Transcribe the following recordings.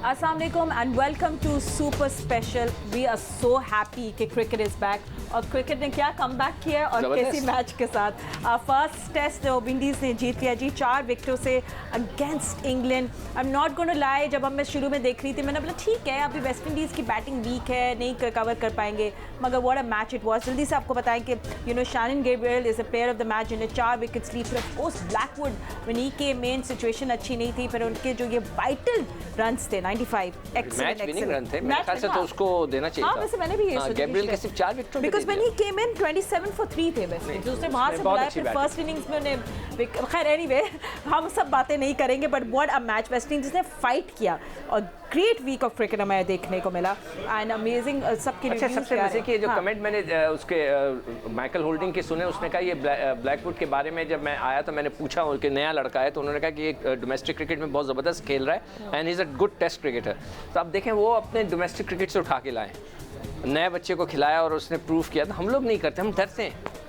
Assalamu alaikum and welcome to Super Special. We are so happy कि cricket is back और cricket ने क्या come back किया और कैसी मैच के साथ फर्स्ट टेस्ट विंडीज़ ने जीत लिया जी 4 विकेटों से against England. I am not going to lie, जब हम मैं शुरू में देख रही थी मैंने बोला ठीक है अभी वेस्ट इंडीज़ की बैटिंग वीक है, नहीं कवर कर पाएंगे, मगर what a match it was. जल्दी से आपको बताएं कि Shannon Gabriel is a player of the match जिन्हें 4 विकेट्स ली। फिर ऑफ कोर्स ब्लैकवुड वनी के मेन सिचुएशन अच्छी नहीं थी, फिर उनके जो ये वाइटल रन्स थे 95 एक्सीलेंट रन थे, मेरे ख्याल से तो उसको देना चाहिए था। वैसे मैंने भी ये सोचा गैब्रियल के सिर्फ 4 wicket because when he came in 27 for 3 थे वैसे दूसरे वहाँ से बुलाया, फिर फर्स्ट इनिंग्स में उन्हें खैर एनीवे हम सब बातें नहीं करेंगे, but what a match West Indies ने फाइट किया और ग्रेट वीक ऑफ क्रिकेट हमें देखने को मिला एंड अमेजिंग सबके रिव्यूज। सबसे मजे की जो कमेंट मैंने उसके माइकल होल्डिंग के सुने, उसने कहा ये ब्लैकवुड के बारे में जब मैं आया तो मैंने पूछा उनके नया लड़का है तो उन्होंने कहा कि ये डोमेस्टिक क्रिकेट में बहुत ज़बरदस्त खेल रहा है and he is a good test cricketer. तो आप देखें वो अपने डोमेस्टिक क्रिकेट से उठा के लाए, नए बच्चे को खिलाया और उसने प्रूव किया। तो हम लोग नहीं करते, हम डरते हैं।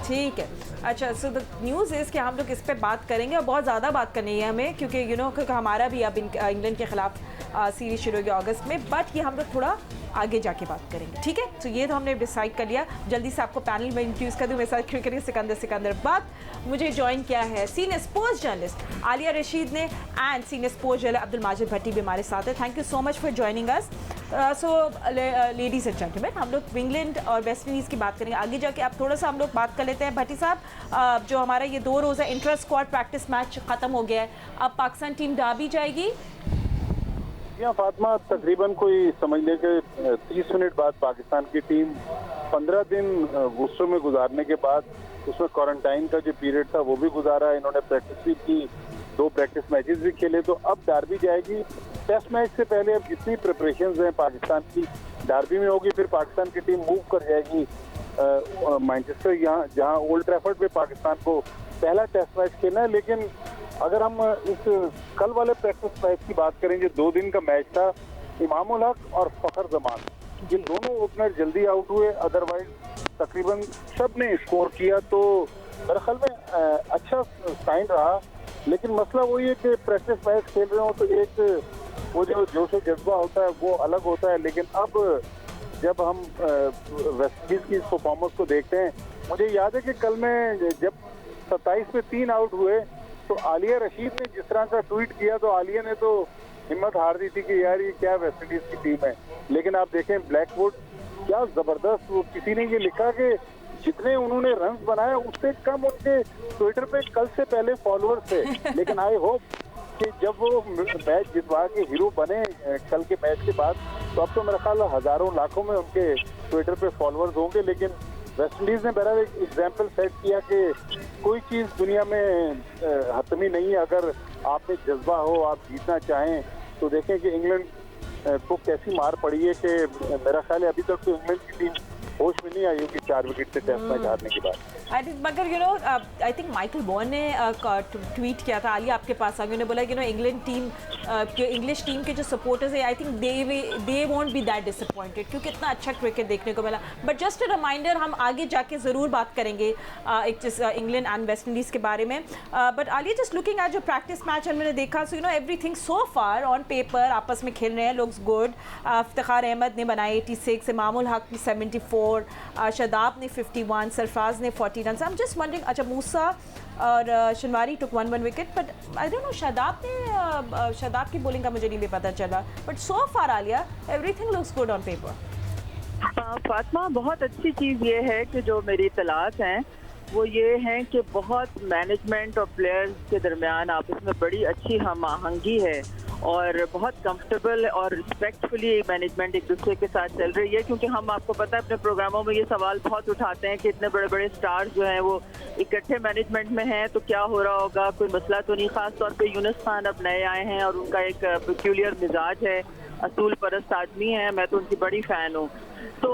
ठीक है, अच्छा सो द न्यूज़ इज़ कि हम लोग इस पे बात करेंगे और बहुत ज़्यादा बात करनी है हमें, क्योंकि क्योंकि हमारा भी अब इंग्लैंड के ख़िलाफ़ सीरीज़ शुरू होगी अगस्त में, बट ये हम लोग थोड़ा आगे जाके बात करेंगे, ठीक है। तो ये तो हमने डिसाइड कर लिया। जल्दी से आपको पैनल में इंट्रोड्यूस कर दूँ, मेरे साथ क्रिकेटर सिकंदर बात मुझे ज्वाइन किया है senior sports journalist Alia Rashid ने and senior sports journalist Abdul Majid Bhatti भी हमारे साथ है। Thank you so much for joining us. So ladies and gentleman, हम लोग इंग्लैंड और वेस्ट इंडीज़ की बात करेंगे आगे जाके। अब थोड़ा सा हम लोग बात कर लेते हैं भट्टी साहब, जो हमारा ये 2 रोज़ा इंटर स्क्वाड प्रैक्टिस मैच ख़त्म हो गया है, अब पाकिस्तान टीम डार्बी जाएगी। या फातिमा, तकरीबन कोई समझ लें कि 30 मिनट बाद पाकिस्तान की टीम 15 दिन गुस्सों में गुजारने के बाद उसमें क्वारंटाइन का जो पीरियड था वो भी गुजारा, इन्होंने प्रैक्टिस भी की, 2 प्रैक्टिस मैचेस भी खेले, तो अब डार्बी जाएगी। टेस्ट मैच से पहले अब जितनी प्रिपरेशंस हैं पाकिस्तान की डार्बी में होगी, फिर पाकिस्तान की टीम मूव कर जाएगी मैनचेस्टर, यहाँ जहाँ ओल्ड ट्रैफर्ड पे पाकिस्तान को पहला टेस्ट मैच खेलना है। लेकिन अगर हम इस कल वाले प्रैक्टिस मैच की बात करें जो 2 दिन का मैच था, इमामुल हक और फखर जमान ये दोनों ओपनर जल्दी आउट हुए, अदरवाइज तकरीबन सब ने स्कोर किया, तो मेरे ख्याल में अच्छा साइन रहा। लेकिन मसला वही है कि प्रैक्टिस मैच खेल रहे हो तो एक वो जो जोश और जज्बा होता है वो अलग होता है। लेकिन अब जब हम वेस्ट इंडीज की परफॉर्मेंस को देखते हैं, मुझे याद है कि कल में जब 27 में 3 आउट हुए तो आलिया रशीद ने जिस तरह का ट्वीट किया, तो आलिया ने तो हिम्मत हार दी थी कि यार ये क्या वेस्ट इंडीज की टीम है। लेकिन आप देखें ब्लैकवुड क्या जबरदस्त, वो किसी ने ये लिखा कि जितने उन्होंने रन्स बनाए उससे कम उनके ट्विटर पे कल से पहले फॉलोअर्स थे। लेकिन आई होप कि जब वो मैच जितवा के हीरो बने कल के मैच के बाद, तो अब तो मेरा ख्याल हजारों लाखों में उनके ट्विटर पे फॉलोअर्स होंगे। लेकिन वेस्ट इंडीज ने बहरहाल एक एग्जाम्पल सेट किया कि कोई चीज़ दुनिया में हतमी नहीं है। अगर आप में जज्बा हो, आप जीतना चाहें, तो देखें कि इंग्लैंड को कैसी मार पड़ी है कि मेरा ख्याल है अभी तक तो इंग्लैंड की टीम होश में नहीं आई होगी 4 विकेट से टेस्ट मैच हारने के बाद। मगर आई थिंक माइकल वॉन ने ट्वीट किया था, आलिया आपके पास आगे, उन्होंने बोला कि इंग्लैंड टीम इंग्लिश टीम के जो सपोर्टर्स है I think they won't be that disappointed, क्योंकि इतना अच्छा क्रिकेट देखने को मिला। बट जस्ट अ रिमाइंडर, हम आगे जाके ज़रूर बात करेंगे इंग्लैंड एंड वेस्ट इंडीज़ के बारे में। But Alia just looking at जो प्रैक्टिस मैच मैंने देखा, so everything so far on paper आपस में खेल रहे हैं, लुक्स गुड। इफ्तिखार अहमद ने बनाए 86, इमामुल हक ने 74, शादाब ने 51, सरफराज ने 40 run. I am just wondering, अच्छा मूसा और शनवारी टुक 1 wicket, but I don't know Shadab की बॉलिंग का मुझे नहीं भी पता चला, but so far Alia everything looks good on paper. Fatima, बहुत अच्छी चीज़ ये है कि जो मेरी इत्तलात हैं वो ये हैं कि बहुत मैनेजमेंट और प्लेयर्स के दरमियान आपस में बड़ी अच्छी हम आहंगी है और बहुत कंफर्टेबल और रिस्पेक्टफुली मैनेजमेंट एक दूसरे के साथ चल रही है। क्योंकि हम, आपको पता है, अपने प्रोग्रामों में ये सवाल बहुत उठाते हैं कि इतने बड़े बड़े स्टार्स जो हैं वो इकट्ठे मैनेजमेंट में हैं तो क्या हो रहा होगा, कोई मसला तो नहीं। ख़ास तौर पे यूनुस खान अब नए आए हैं और उनका एक पेक्यूलियर मिजाज है, असूल परस्त आदमी है, मैं तो उनकी बड़ी फ़ैन हूँ। तो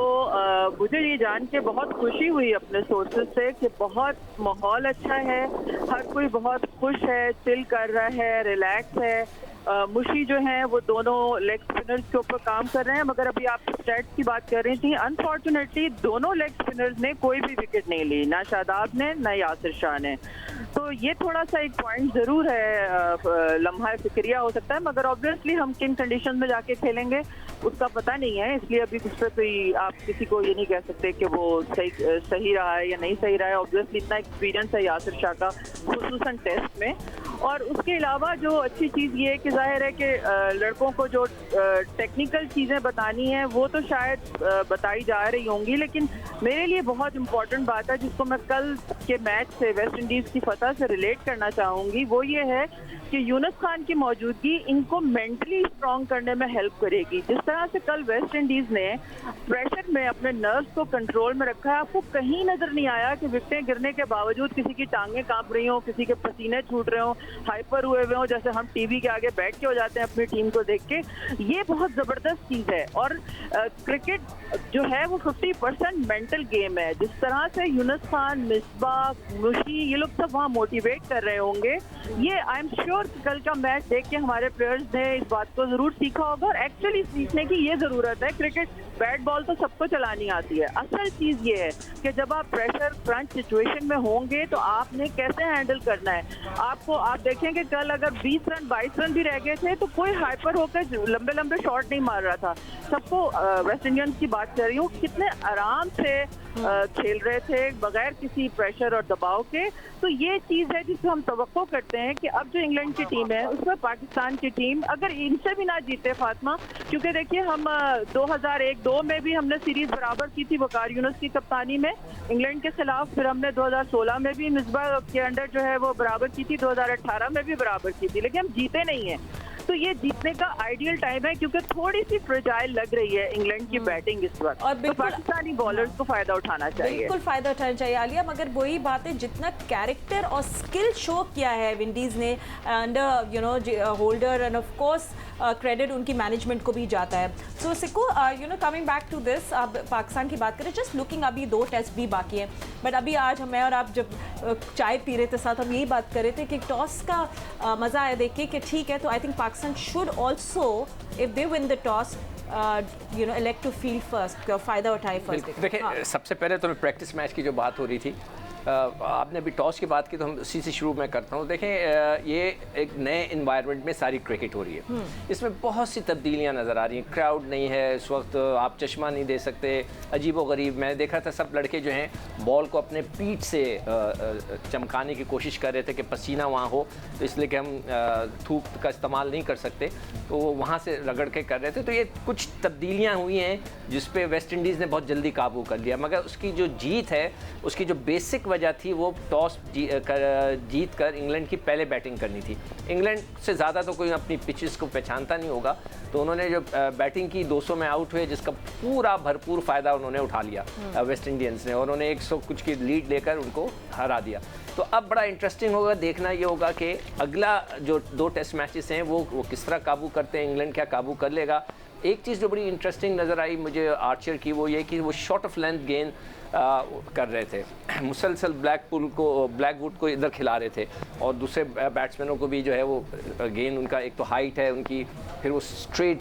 मुझे ये जान के बहुत खुशी हुई अपने सोर्सेज से कि बहुत माहौल अच्छा है, हर कोई बहुत खुश है, चिल कर रहा है, रिलैक्स है। मुशी जो हैं वो दोनों लेग स्पिनर्स के ऊपर काम कर रहे हैं, मगर अभी आप स्टैट्स की बात कर रही थी, अनफॉर्चुनेटली दोनों लेग स्पिनर्स ने कोई भी विकेट नहीं ली, ना शादाब ने ना यासिर शाह ने। तो तो ये थोड़ा सा एक पॉइंट जरूर है, लम्हा फिक्रिया हो सकता है, मगर ऑब्वियसली हम किन कंडीशन में जाके खेलेंगे उसका पता नहीं है, इसलिए अभी उस पर कोई आप किसी को ये नहीं कह सकते कि वो सही रहा है या नहीं सही रहा है। ऑब्वियसली इतना एक्सपीरियंस है यासिर शाह का, खुसूसन टेस्ट में। और उसके अलावा जो अच्छी चीज़ ये है कि जाहिर है कि लड़कों को जो टेक्निकल चीज़ें बतानी है वो तो शायद बताई जा रही होंगी, लेकिन मेरे लिए बहुत इंपॉर्टेंट बात है जिसको मैं कल के मैच से वेस्ट इंडीज़ की फतह से रिलेट करना चाहूँगी, वो ये है कि यूनुस खान की मौजूदगी इनको मेंटली स्ट्रॉन्ग करने में हेल्प करेगी। जिस तरह से कल वेस्ट इंडीज़ ने प्रेशर में अपने नर्व्स को कंट्रोल में रखा है, आपको कहीं नजर नहीं आया कि विकेटें गिरने के बावजूद किसी की टांगें कांप रही हों, किसी के पसीने छूट रहे हों, हाइपर हुए हुए हों, जैसे हम टीवी के आगे बैठ के हो जाते हैं अपनी टीम को देख के। ये बहुत ज़बरदस्त चीज़ है। और क्रिकेट जो है वो 50% मेंटल गेम है। जिस तरह से यूनुस खान, मिसबाह, मुशी, ये लोग सब वहाँ मोटिवेट कर रहे होंगे, ये आई एम श्योर कल का मैच देख के हमारे प्लेयर्स ने इस बात को जरूर सीखा होगा। और एक्चुअली सीखने की ये जरूरत है। क्रिकेट बैट बॉल तो सबको चलानी आती है, असल चीज ये है कि जब आप प्रेशर क्रंच सिचुएशन में होंगे तो आपने कैसे हैंडल करना है। आप देखेंगे कल अगर 20 रन 22 रन भी रह गए थे तो कोई हाइपर होकर लंबे लंबे शॉट नहीं मार रहा था। सबको वेस्ट इंडियंस की बात कर रही हूँ, कितने आराम से खेल रहे थे बगैर किसी प्रेशर और दबाव के। तो ये चीज़ है जिससे हम तवक्को करते हैं कि अब जो इंग्लैंड की टीम है उसमें पाकिस्तान की टीम अगर इनसे भी ना जीते फातिमा, क्योंकि देखिए हम 2001-2 में भी हमने सीरीज बराबर की थी वकार यूनुस की कप्तानी में इंग्लैंड के खिलाफ, फिर हमने 2016 में भी मिसबाह के अंडर जो है वो बराबर की थी, 2018 में भी बराबर की थी, लेकिन हम जीते नहीं हैं। तो ये जीतने का आइडियल टाइम है क्योंकि थोड़ी सी फ्रेजाइल लग रही है इंग्लैंड की बैटिंग इस वक्त, और तो पाकिस्तानी बॉलर्स को फायदा उठाना चाहिए। बिल्कुल फायदा उठाना चाहिए आलिया, मगर वही बात है जितना कैरेक्टर और स्किल शो किया है विंडीज ने under Holder, and of course credit उनकी मैनेजमेंट को भी जाता है। सो सिक्कू कमिंग बैक टू दिस, अब पाकिस्तान की बात करें, जस्ट लुकिंग, अभी 2 टेस्ट भी बाकी हैं, बट अभी आज मैं और आप जब चाय पी रहे थे साथ, हम यही बात कर रहे थे कि टॉस का मज़ा आया देख के कि ठीक है, तो I think Pakistan should also if they win the toss elect to field first, फ़ायदा उठाए फर्स्ट। देखिए सबसे पहले तो मैं प्रैक्टिस मैच की जो बात हो रही थी, आपने अभी टॉस की बात की तो हम उसी से शुरू में करता हूँ। देखें ये एक नए इन्वायरमेंट में सारी क्रिकेट हो रही है, इसमें बहुत सी तब्दीलियाँ नज़र आ रही हैं। क्राउड नहीं है इस वक्त, आप चश्मा नहीं दे सकते, अजीबो गरीब। मैंने देखा था सब लड़के जो हैं बॉल को अपने पीठ से चमकाने की कोशिश कर रहे थे कि पसीना वहाँ हो, तो इसलिए कि हम थूक का इस्तेमाल नहीं कर सकते, तो वो वहाँ से रगड़ के कर रहे थे। तो ये कुछ तब्दीलियाँ हुई हैं जिस पे वेस्ट इंडीज़ ने बहुत जल्दी काबू कर लिया, मगर उसकी जो जीत है उसकी जो बेसिक वजह थी वो टॉस जीत कर इंग्लैंड की पहले बैटिंग करनी थी। इंग्लैंड से ज़्यादा तो कोई अपनी पिचेस को पहचानता नहीं होगा, तो उन्होंने जो बैटिंग की 200 में आउट हुए, जिसका पूरा भरपूर फ़ायदा उन्होंने उठा लिया वेस्ट इंडियंस ने, और उन्होंने 100 कुछ की लीड लेकर उनको हरा दिया। तो अब बड़ा इंटरेस्टिंग होगा, देखना ये होगा कि अगला जो 2 टेस्ट मैचेस हैं वो किस तरह काबू करते हैं, इंग्लैंड क्या काबू कर लेगा। एक चीज़ जो बड़ी इंटरेस्टिंग नज़र आई मुझे आर्चर की, वो ये कि वो शॉर्ट ऑफ लेंथ गेंद कर रहे थे, मुसलसल ब्लैकवुड को इधर खिला रहे थे, और दूसरे बैट्समैनों को भी जो है वो गेंद उनका एक तो हाइट है उनकी, फिर वो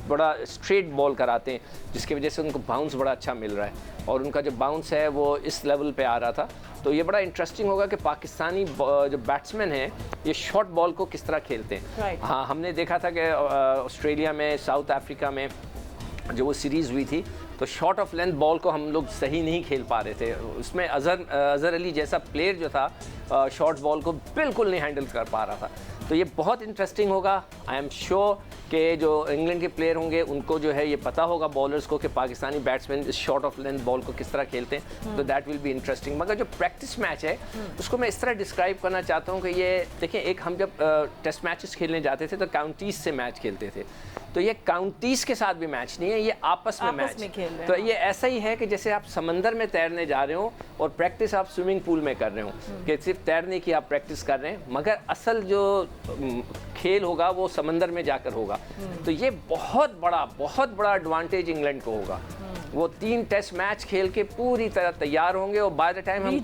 बड़ा स्ट्रेट बॉल कराते हैं, जिसकी वजह से उनको बाउंस बड़ा अच्छा मिल रहा है, और उनका जो बाउंस है वो इस लेवल पे आ रहा था। तो ये बड़ा इंटरेस्टिंग होगा कि पाकिस्तानी जो बैट्समैन हैं ये शॉर्ट बॉल को किस तरह खेलते हैं। हाँ, हमने देखा था कि ऑस्ट्रेलिया में, साउथ अफ्रीका में जो वो सीरीज़ हुई थी, तो शॉर्ट ऑफ लेंथ बॉल को हम लोग सही नहीं खेल पा रहे थे। उसमें अज़हर अली जैसा प्लेयर जो था शॉर्ट बॉल को बिल्कुल नहीं हैंडल कर पा रहा था। तो ये बहुत इंटरेस्टिंग होगा। आई एम श्योर कि जो इंग्लैंड के प्लेयर होंगे उनको जो है ये पता होगा बॉलर्स को कि पाकिस्तानी बैट्समैन इस शॉर्ट ऑफ लेंथ बॉल को किस तरह खेलते हैं, तो दैट विल बी इंटरेस्टिंग। मगर जो प्रैक्टिस मैच है उसको मैं इस तरह डिस्क्राइब करना चाहता हूँ कि ये देखिए, एक हम जब टेस्ट मैचेस खेलने जाते थे तो काउंटीज़ से मैच खेलते थे, तो ये काउंटीज़ के साथ भी मैच नहीं है, ये आपस में मैच। तो ये ऐसा ही है कि जैसे आप समंदर में तैरने जा रहे हो और प्रैक्टिस आप स्विमिंग पूल में कर रहे हो, कि सिर्फ तैरने की आप प्रैक्टिस कर रहे हैं, मगर असल जो खेल होगा वो समंदर में जाकर होगा। तो ये बहुत बड़ा एडवांटेज इंग्लैंड को होगा। वो 3 टेस्ट मैच खेल के पूरी तरह तैयार होंगे, और बाय द टाइम हम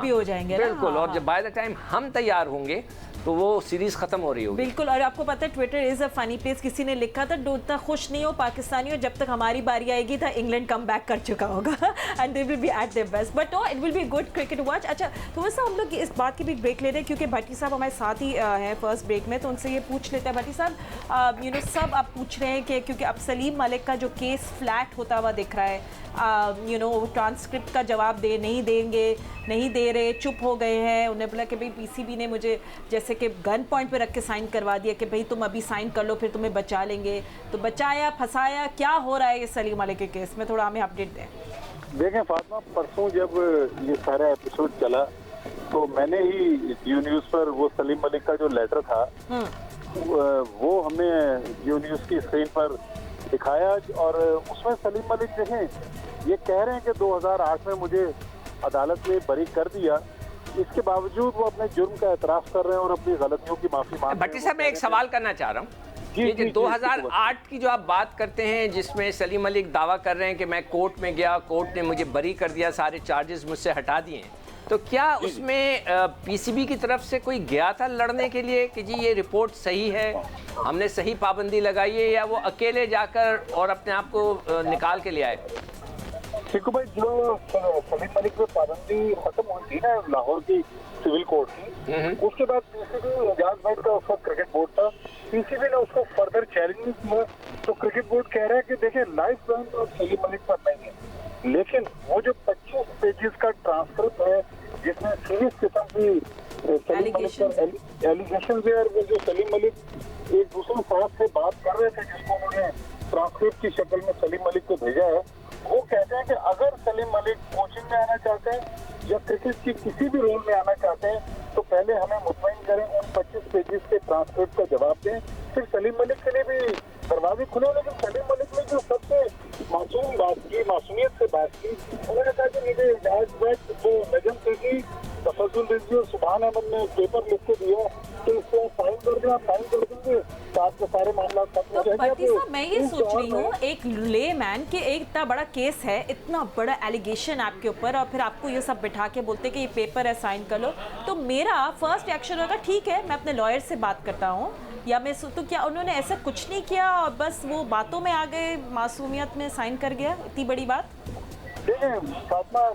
भी हो जाएंगे बिल्कुल, और जब बाय द टाइम हम तैयार होंगे तो वो सीरीज खत्म हो रही होगी। बिल्कुल। और आपको पता है Twitter is a funny place, किसी ने लिखा था उतना खुश नहीं हो पाकिस्तानी, और जब तक हमारी बारी आएगी था इंग्लैंड कम बैक कर चुका होगा and they will be eight their best, but it will be good cricket watch. अच्छा, तो वैसे हम लोग इस बात की भी ब्रेक ले रहे हैं क्योंकि भट्टी साहब हमारे साथ ही हैं फर्स्ट ब्रेक में, तो उनसे ये पूछ लेते हैं। भट्टी साहब, यू नो सब आप पूछ रहे हैं कि क्योंकि अब सलीम मलिक का जो केस फ्लैट होता हुआ दिख रहा है, यू नो ट्रांसक्रिप्ट का जवाब नहीं देंगे, नहीं दे रहे, चुप हो गए हैं। उन्हें बोला कि भाई पीसीबी ने मुझे जैसे कि गन पॉइंट पे रख के साइन करवा दिया कि भाई तुम अभी साइन कर लो फिर तुम्हें बचा लेंगे, तो बचाया फंसाया, क्या हो रहा है ये सलीम मलिक के केस में, थोड़ा हमें अपडेट दें। देखें फातिमा, परसों जब ये सारा एपिसोड चला तो मैंने ही जियो न्यूज़ पर वो सलीम मलिक का जो लेटर था वो हमने जियो न्यूज़ की स्क्रीन पर दिखाया, और उसमें सलीम मलिक देखें ये कह रहे हैं कि 2008 में मुझे अदालत ने बरी कर दिया, इसके बावजूद वो अपने जुर्म का एतराफ़ कर रहे हैं और अपनी गलतियों की माफ़ी मांग रहे हैं। भट्टी साहब, मैं एक सवाल करना चाह रहा हूँ। ये जो 2008 की जो आप बात करते हैं जिसमें सलीम मलिक दावा कर रहे हैं कि मैं कोर्ट में गया, कोर्ट ने मुझे बरी कर दिया, सारे चार्जेस मुझसे हटा दिए, तो क्या उसमें पीसीबी की तरफ से कोई गया था लड़ने के लिए कि जी ये रिपोर्ट सही है, हमने सही पाबंदी लगाई है, या वो अकेले जाकर और अपने आप को निकाल के ले आए? देखो भाई, जो सलीम मलिक पे पाबंदी खत्म हुई थी ना लाहौर की सिविल कोर्ट की, उसके बाद पीसीबी एजाज भाई का उसका क्रिकेट बोर्ड था, पीसीबी ने उसको फर्दर चैलेंज किया, तो क्रिकेट बोर्ड कह रहा है कि देखिए लाइफ बैन तो सलीम मलिक पर नहीं है, लेकिन वो जो 25 पेजेस का ट्रांसक्रिप्ट है जिसमें सीरियस किस्म की सलीम मलिक पर एलिगेशन है, और वो जो सलीम मलिक एक दूसरे साथ से बात कर रहे थे जिसको उन्होंने ट्रांसक्रिप्ट की शक्ल में सलीम मलिक को भेजा है, वो कहते हैं कि अगर सलीम मलिक कोचिंग में आना चाहते हैं या क्रिकेट की किसी भी रोल में आना चाहते हैं तो पहले हमें मुतमईन करें, उन 25 पेजेस के ट्रांसक्रिप्ट का जवाब दें, फिर सलीम मलिक के लिए भी दरवाजे खुले। लेकिन सलीम मलिक ने जो सबसे मासूम बात की, मासूमियत से बात की, उन्होंने कहा कि मुझे एजाज वक्त वो नजम सेठी, तफजुल रिजवी और सुभान अहमद ने पेपर लिख के दिया तो इसको साइन कर दें, आप साइन कर देंगे तो आपके सारे मामला खत्म हो जाएंगे। भट्टी साहब, मैं ये सोच रही हूँ एक ले मैन के एक इतना बड़ा केस है, इतना बड़ा एलिगेशन आपके ऊपर, और फिर आपको ये सब बिठा के बोलते कि ये पेपर है साइन कर लो, तो मेरा फर्स्ट एक्शन होगा ठीक है मैं अपने लॉयर से बात करता हूँ, या मैं तो क्या उन्होंने ऐसा कुछ नहीं किया और बस वो बातों में आ गए, मासूमियत में साइन कर गया, इतनी बड़ी बात? देखिए फातिमा,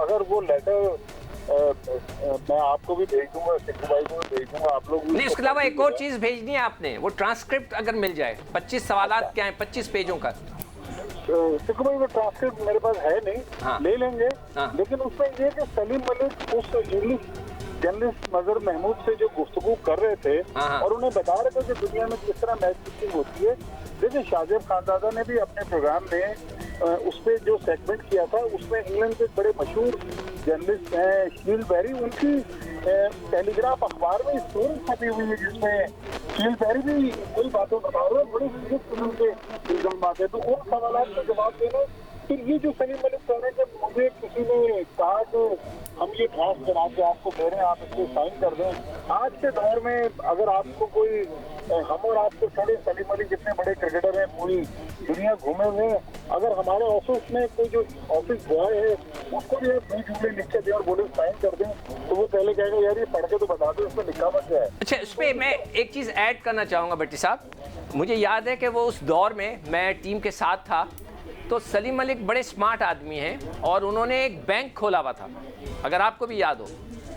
अगर वो लेटर मैं आपको भी भेज दूंगा, सिद्धू भाई को भी भेज दूंगा, आप लोग नहीं, उसके अलावा एक और चीज़ भेजनी है आपने, वो ट्रांसक्रिप्ट अगर मिल जाए, 25 सवालात क्या है 25 पेजों का, सिद्धू भाई वो ट्रांसक्रिप्ट मेरे पास है नहीं, हाँ। ले लेंगे, हाँ। लेकिन उसमें ये कि सलीम मलिक उस इंग्लिश जर्नलिस्ट मजहर महमूद से जो गुफ्तगू कर रहे थे हाँ। और उन्हें बता रहे थे कि दुनिया में किस तरह मैच फिक्सिंग होती है। देखिए शाहजेब खानजादा ने भी अपने प्रोग्राम में उस पर जो सेगमेंट किया था उसमें इंग्लैंड के बड़े मशहूर जर्नलिस्ट हैं शील बेरी, उनकी टेलीग्राफ अखबार में स्टोरी छपी हुई है जिसमें शील बेरी भी कई बातें बता रहे हैं, बड़ी सीरियस किस्म के इल्जाम आते हैं, तो उन सवालों का जवाब देना। फिर ये जो सलीम मलिक कह रहे हैं कि मुझे किसी ने कहा कि हम ये ड्राफ्ट बना के आपको दे रहे हैं, आप इसको साइन कर दें। आज के दौर में अगर आपको कोई, हम और आपको छोड़े, सलीम मलिक जितने बड़े क्रिकेटर हैं पूरी दुनिया घूमे हुए हैं, अगर हमारे ऑफिस में कोई जो ऑफिस बॉय है उसको भी आप 2 जुमले लिख के दें और बोले साइन कर दें, तो वो पहले कहेगा यार ये पढ़ के तो बता दो इसमें लिखा मत है। अच्छा, उस पर मैं एक चीज़ ऐड करना चाहूँगा भट्टी साहब, मुझे याद है कि वो उस दौर में मैं टीम के साथ था, तो सलीम मलिक बड़े स्मार्ट आदमी हैं और उन्होंने एक बैंक खोला हुआ था, अगर आपको भी याद हो।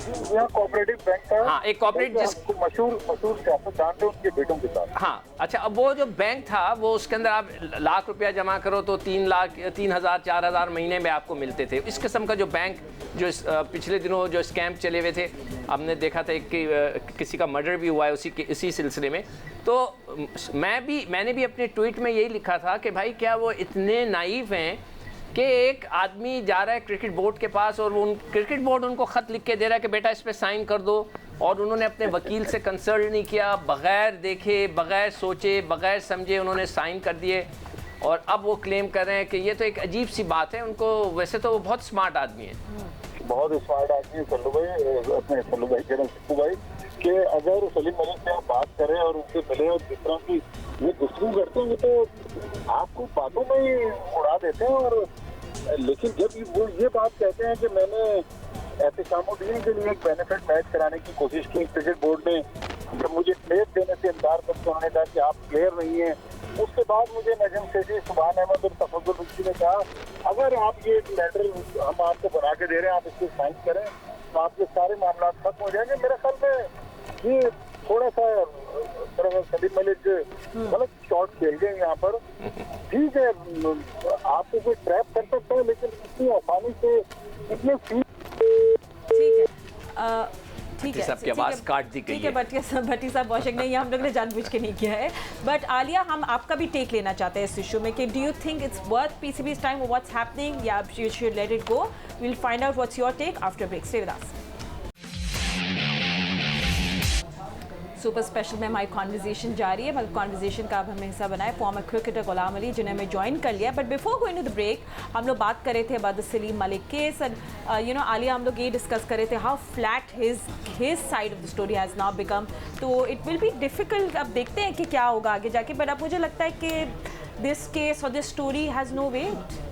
यहाँ कोऑपरेटिव बैंक था, हाँ, एक कोऑपरेटिव जिसको मशहूर सियासतदान थे उनके बेटों के साथ। हाँ, अच्छा, अब वो जो बैंक था वो उसके अंदर आप लाख रुपया जमा करो तो 3 लाख 3,000 4,000 महीने में आपको मिलते थे। इस किस्म का जो बैंक जो पिछले दिनों जो स्कैम चले हुए थे, हमने देखा था कि किसी का मर्डर भी हुआ है इसी सिलसिले में, तो मैंने भी अपने ट्वीट में यही लिखा था कि भाई क्या वो इतने नाइव हैं कि एक आदमी जा रहा है क्रिकेट बोर्ड के पास और वो क्रिकेट बोर्ड उनको ख़त लिख के दे रहा है कि बेटा इस पर साइन कर दो, और उन्होंने अपने वकील से कंसल्ट नहीं किया, बग़ैर देखे, बग़ैर सोचे, बग़ैर समझे उन्होंने साइन कर दिए, और अब वो क्लेम कर रहे हैं कि ये तो एक अजीब सी बात है। उनको वैसे तो वो बहुत स्मार्ट आदमी है, बहुत स्मार्ट आदमी है सल्लू भाई, अपने सल्लू भाई कह रहे सिद्धू भाई, कि अगर सलीम मलिक से आप बात करें और उनसे मिले और जिस तरह की वो गुफ्तगू करते हैं तो आपको बातों में ही उड़ा देते हैं। और लेकिन जब वो ये बात कहते हैं कि मैंने एहतशामुद्दीन के लिए एक बेनिफिट मैच कराने की कोशिश की क्रिकेट बोर्ड ने। जब मुझे प्लेयर देने से इनकार करके उन्होंने कहा कि आप प्लेयर नहीं हैं, उसके बाद मुझे नजम सेठी, सुभान अहमद और तफज्जुल रुश्दी ने कहा अगर आप ये लेटर हम आपको बना के दे रहे हैं, आप इसको साइन करें तो आपके सारे मामला खत्म हो जाएंगे। मेरे ख्याल में ये थोड़ा सा सलीम मलिक गलत शॉट खेल गए यहाँ पर। ठीक है, आपको कोई ट्रैप कर सकता है, लेकिन इतनी आसानी से इतने ठीक है सबकी आवाज काट दी गई है। ठीक है, भट्टी साहब वॉशिंग नहीं, हम लोग ने जानबूझ के नहीं किया है। बट आलिया, हम आपका भी टेक लेना चाहते हैं इस इशू में कि do you think it's worth PCB's time, what's happening, या you should let it go? We will find out what's your take after break. Stay with us. Super special में हमारी कॉन्वर्जेशन जारी है, मतलब कॉन्वर्जेशन का अब हमें हिस्सा बनाए फॉर्मर क्रिकेटर गुलाम अली, जिन्हें हमें ज्वाइन कर लिया। But before going to the break हम लोग बात कर रहे थे about the Salim Malik case, and you know Alia, हम लोग ये डिस्कस कर रहे थे how flat his side of the story has now become. तो इट विल बी डिफिकल्ट, अब देखते हैं कि क्या होगा आगे जाके। बट अब मुझे लगता है कि दिस केस और this story has no weight.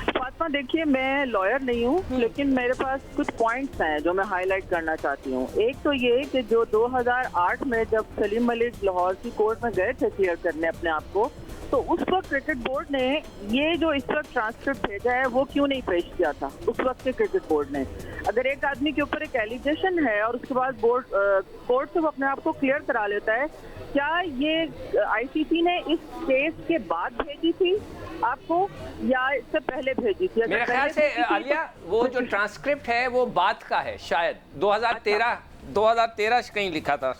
Fatima, देखिए मैं लॉयर नहीं हूँ, लेकिन मेरे पास कुछ पॉइंट्स हैं जो मैं हाईलाइट करना चाहती हूँ। एक तो ये कि जो 2008 में जब सलीम मलिक लाहौर की कोर्ट में गए थे क्लियर करने अपने आप को, तो उस वक्त क्रिकेट बोर्ड ने ये जो इस वक्त ट्रांसक्रिप्ट भेजा है वो क्यों नहीं पेश किया था उस वक्त के क्रिकेट बोर्ड ने? अगर एक आदमी के ऊपर एक एलिगेशन है और उसके बाद बोर्ड कोर्ट से वो अपने आप को क्लियर करा लेता है, क्या ये आईसीसी ने इस केस के बाद भेजी थी आपको या इससे पहले भेजी थी? मेरे ख्याल से आलिया वो जो ट्रांसक्रिप्ट है वो बाद का है, शायद 2013 कहीं लिखा था।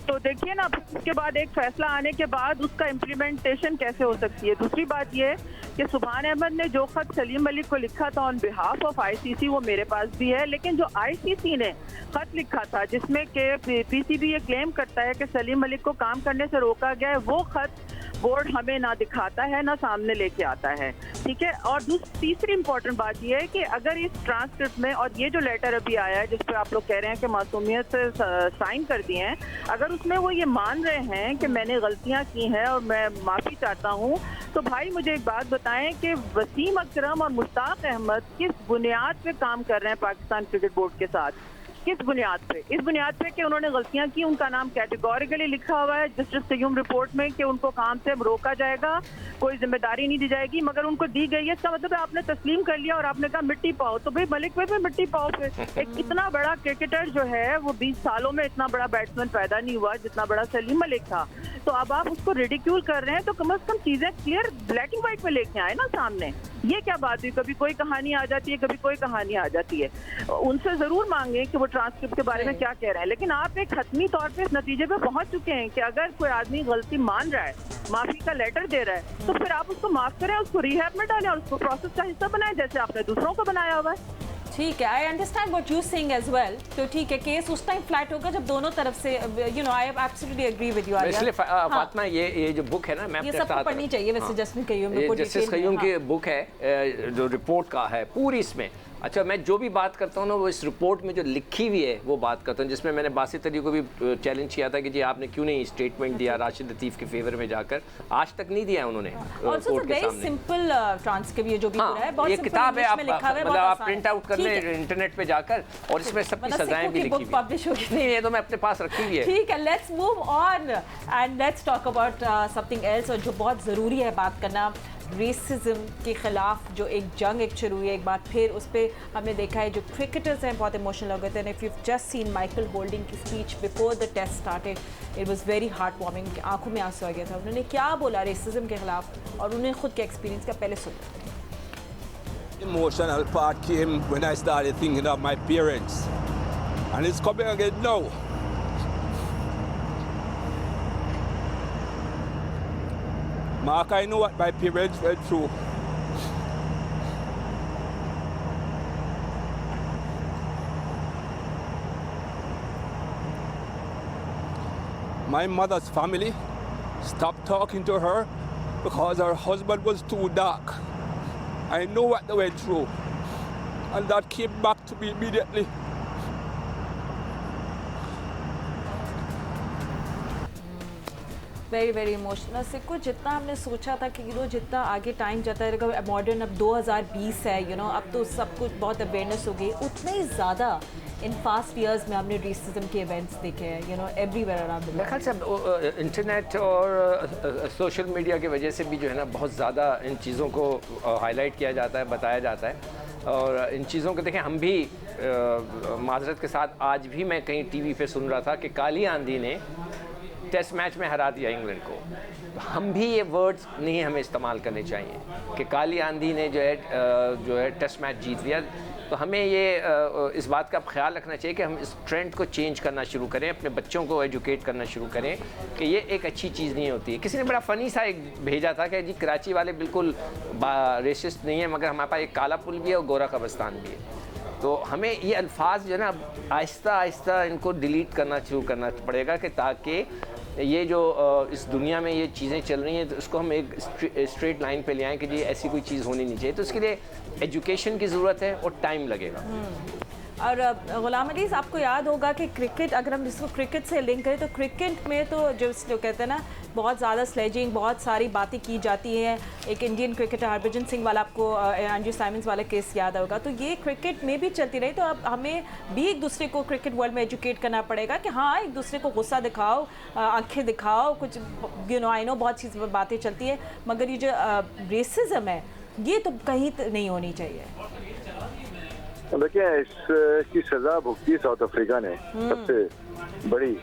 तो देखिए ना, उसके बाद एक फैसला आने के बाद उसका इम्प्लीमेंटेशन कैसे हो सकती है? दूसरी बात ये कि सुभान अहमद ने जो खत सलीम मलिक को लिखा था ऑन बिहाफ ऑफ आईसीसी, वो मेरे पास भी है, लेकिन जो आईसीसी ने खत लिखा था जिसमें कि पीसीबी ये क्लेम करता है कि सलीम मलिक को काम करने से रोका गया है, वो खत बोर्ड हमें ना दिखाता है ना सामने लेके आता है। ठीक है, और तीसरी इंपॉर्टेंट बात यह है कि अगर इस ट्रांसक्रिप्ट में और ये जो लेटर अभी आया है जिस पे आप लोग कह रहे हैं कि मासूमियत से साइन कर दिए हैं, अगर उसमें वो ये मान रहे हैं कि मैंने गलतियां की हैं और मैं माफ़ी चाहता हूं, तो भाई मुझे एक बात बताएं कि वसीम अकरम और मुश्ताक अहमद किस बुनियाद पे काम कर रहे हैं पाकिस्तान क्रिकेट बोर्ड के साथ? किस बुनियाद पे? इस बुनियाद पे कि उन्होंने गलतियां की, उनका नाम कैटेगोरिकली लिखा हुआ है जस्टिस कयूम रिपोर्ट में कि उनको काम से रोका जाएगा, कोई जिम्मेदारी नहीं दी जाएगी, मगर उनको दी गई है। इसका मतलब है आपने तस्लीम कर लिया और आपने कहा मिट्टी पाओ। तो भाई मलिक पे भी मिट्टी पाओ। फिर एक इतना बड़ा क्रिकेटर जो है वो 20 सालों में इतना बड़ा बैट्समैन पैदा नहीं हुआ जितना बड़ा सलीम मलिक था। तो अब आप उसको रिडिक्यूल कर रहे हैं, तो कम से कम चीजें क्लियर ब्लैक एंड व्हाइट में लेके आए ना सामने। ये क्या बात हुई? कभी कोई कहानी आ जाती है, कभी कोई कहानी आ जाती है। उनसे जरूर मांगे कि वो ट्रांसक्रिप्ट के बारे में क्या कह रहे हैं, लेकिन आप एक हतमी तौर पे इस नतीजे पे पहुंच चुके हैं कि अगर कोई आदमी गलती मान रहा है, माफी का लेटर दे रहा है, तो फिर आप उसको माफ करें, उसको रिहैब में डालें और उसको प्रोसेस का हिस्सा बनाएं जैसे आपने दूसरों को बनाया हुआ है। ठीक है, I understand what you saying as well. तो ठीक है, केस उस टाइम फ्लैट होगा जब दोनों तरफ से, you know, I absolutely agree with you. इसलिए फातिमा ये जो बुक है ना, मैं ये सबको पढ़नी चाहिए वैसे। जस्टिस कयूम, जस्टिस कयूम की बुक है जो रिपोर्ट का है पूरी इसमें। अच्छा, मैं जो भी बात करता हूँ ना वो इस रिपोर्ट में जो लिखी हुई है वो बात करता हूँ, जिसमें मैंने बासित अली को भी चैलेंज किया था कि जी आपने क्यों नहीं स्टेटमेंट दिया राशिद लतीफ़ के फेवर में जाकर। आज तक नहीं दिया उन्होंने कोर्ट के सामने। सिंपल ट्रांसक्रिप्ट ये जो भी पूरा है, बहुत ये किताब है, आप मतलब आप आसान प्रिंट आउट कर लें इंटरनेट पे जाकर, और इसमें सबकी सजाएं भी लिखी हुई पब्लिश होगी। नहीं, ये तो मैं अपने पास रखी हुई है। ठीक है, let's move on and let's talk about something else, और जो बहुत ज़रूरी है बात करना, रेसिज्म के ख़िलाफ़ जो एक जंग एक शुरू हुई है एक बार फिर, उस पर हमने देखा है जो क्रिकेटर्स हैं बहुत इमोशनल हो गए थे। If you just seen Michael Holding की speech before the test started, it was very heart warming, आंखों में आंसू आ गया था। उन्होंने क्या बोला रेसिज्म के ख़िलाफ़, और उन्हें खुद के एक्सपीरियंस का पहले सुना। Emotional part came when I started thinking of my parents, and it's coming again now. Mark, I know what my parents went through. My mother's family stopped talking to her because her husband was too dark. I know what they went through, and that came back to me immediately. Very very emotional. सिक्को जितना हमने सोचा था कि जितना आगे time जाता है, मॉडर्न अब 2020 है, अब तो सब कुछ बहुत अवेयरनेस हो गई, उतने ही ज़्यादा इन फास्ट ईयर्स में हमने रेसिज्म के इवेंट्स देखे हैं एवरीवेयर अराउंड द वर्ल्ड। मेरे ख्याल से अब इंटरनेट और सोशल मीडिया की वजह से भी जो है ना बहुत ज़्यादा इन चीज़ों को हाईलाइट किया जाता है, बताया जाता है। और इन चीज़ों को देखें, हम भी माजरत के साथ आज भी मैं कहीं टीवी पे सुन रहा था कि काली आंधी ने टेस्ट मैच में हरा दिया इंग्लैंड को। तो हम भी ये वर्ड्स नहीं हमें इस्तेमाल करने चाहिए कि काली आंधी ने जो है टेस्ट मैच जीत लिया। तो हमें ये इस बात का ख्याल रखना चाहिए कि हम इस ट्रेंड को चेंज करना शुरू करें, अपने बच्चों को एजुकेट करना शुरू करें कि ये एक अच्छी चीज़ नहीं होती है। किसी ने बड़ा फ़नी सा एक भेजा था कि जी कराची वाले बिल्कुल रेसिस्ट नहीं है, मगर हमारे पास एक काला पुल भी है और गोरा कब्रिस्तान भी है। तो हमें ये अल्फाज जो है ना आहिस्ता आहिस्ता इनको डिलीट करना शुरू करना पड़ेगा कि ताकि ये जो इस दुनिया में ये चीज़ें चल रही हैं तो उसको हम एक स्ट्रेट लाइन पे ले आएँ कि जी ऐसी कोई चीज़ होनी नहीं चाहिए। तो उसके लिए एजुकेशन की ज़रूरत है और टाइम लगेगा। और गुलाम अली, आपको याद होगा कि क्रिकेट, अगर हम इसको क्रिकेट से लिंक करें तो क्रिकेट में तो जो कहते हैं ना बहुत ज़्यादा स्लेजिंग, बहुत सारी बातें की जाती हैं। एक इंडियन क्रिकेटर हरभजन सिंह वाला, आपको एंड्रयू साइमंस वाला केस याद होगा, तो ये क्रिकेट में भी चलती रही। तो अब हमें भी एक दूसरे को क्रिकेट वर्ल्ड में एजुकेट करना पड़ेगा कि हाँ, एक दूसरे को गुस्सा दिखाओ, आंखें दिखाओ, कुछ आई नो बहुत चीज़ बातें चलती है, मगर ये जो रेसिज्म है ये तो कहीं नहीं होनी चाहिए। देखिए, इसकी सजा भुगती साउथ अफ्रीका ने, सबसे बड़ी,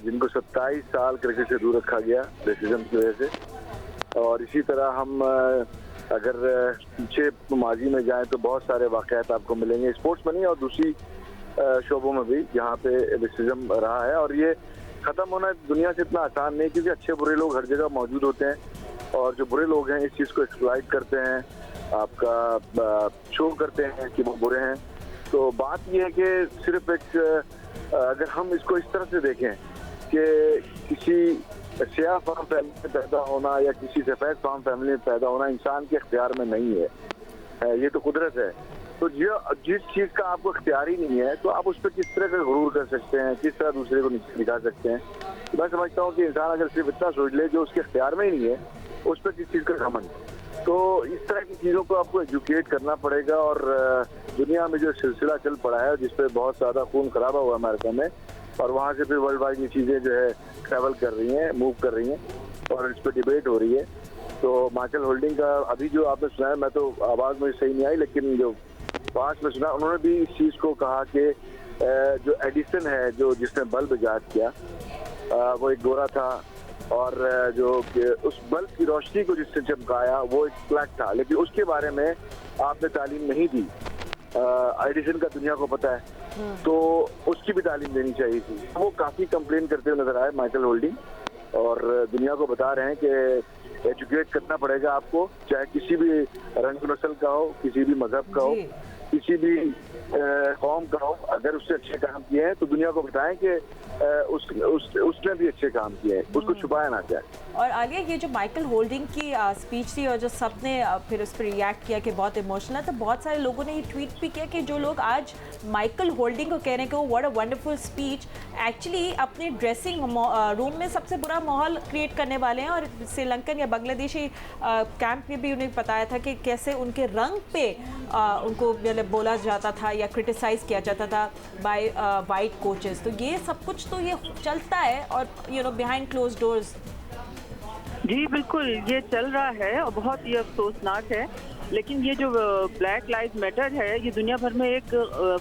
जिनको 27 साल क्रिकेट से दूर रखा गया रेसिज्म की वजह से। और इसी तरह हम अगर पीछे माजी में जाएं तो बहुत सारे वाक़यात आपको मिलेंगे स्पोर्ट्स में नहीं और दूसरी शोबों में भी जहाँ पे रेसिज्म रहा है। और ये ख़त्म होना दुनिया से इतना आसान नहीं, क्योंकि अच्छे बुरे लोग हर जगह मौजूद होते हैं और जो बुरे लोग हैं इस चीज़ को एक्सप्लॉइट करते हैं, आपका शो करते हैं कि वो बुरे हैं। तो बात यह है कि सिर्फ एक अगर हम इसको इस तरह से देखें कि किसी सियाह फार्म फैमिली में पैदा होना या किसी सफ़ेद फार्म फैमिली में पैदा होना इंसान के इख्तियार में नहीं है, ये तो कुदरत है। तो जिस चीज़ का आपको इख्तियार ही नहीं है तो आप उस पर किस तरह का गुरूर कर सकते हैं, किस तरह दूसरे को दिखा सकते हैं। तो मैं समझता हूँ कि इंसान अगर सिर्फ इतना सोच ले जो उसके इख्तियार में ही नहीं है, उस पर किस चीज़ का घमंड। तो इस तरह की चीज़ों को आपको एजुकेट करना पड़ेगा। और दुनिया में जो सिलसिला चल पड़ा है जिस पे बहुत ज़्यादा खून खराबा हुआ अमेरिका में, और वहाँ से फिर वर्ल्ड वाइड ये चीज़ें जो है ट्रैवल कर रही हैं, मूव कर रही हैं और इस पर डिबेट हो रही है। तो माइकल होल्डिंग का अभी जो आपने सुना है, मैं तो आवाज़ मुझे सही नहीं आई, लेकिन जो पास में सुना उन्होंने भी इस चीज़ को कहा कि जो एडिसन है, जो जिसने बल्ब ईजाद किया, वो एक गोरा था और जो उस बल्ब की रोशनी को जिससे चमकाया वो एक ब्लैक था, लेकिन उसके बारे में आपने तालीम नहीं दी। एडिसन का दुनिया को पता है, तो उसकी भी तालीम देनी चाहिए थी। वो काफ़ी कंप्लेन करते हुए नजर आए माइकल होल्डिंग, और दुनिया को बता रहे हैं कि एजुकेट करना पड़ेगा आपको, चाहे किसी भी रंग नस्ल का हो, किसी भी मजहब का हो, किसी भी कौम का हो। अगर उससे अच्छे काम किए हैं तो दुनिया को बताएं कि उसने भी अच्छे काम किए हैं, उसको छुपाया ना जाए। और आगे ये जो माइकल होल्डिंग की स्पीच थी और जो सबने फिर उस पर रिएक्ट किया कि बहुत इमोशनल, तो बहुत सारे लोगों ने ये ट्वीट भी किया कि जो लोग आज माइकल होल्डिंग को कह रहे हैं कि वो what a wonderful speech, actually अपने ड्रेसिंग रूम में सबसे बुरा माहौल क्रिएट करने वाले हैं। और श्रीलंकन या बांग्लादेशी कैंप में भी उन्हें बताया था कि कैसे उनके रंग पे उनको बोला जाता था या क्रिटिसाइज किया जाता था बाय वाइट कोचेस। तो ये सब कुछ तो ये चलता है और बिहाइंड क्लोज डोर्स। जी बिल्कुल, ये चल रहा है और बहुत ही अफसोसनाक है। लेकिन ये जो ब्लैक लाइव्स मैटर है, ये दुनिया भर में एक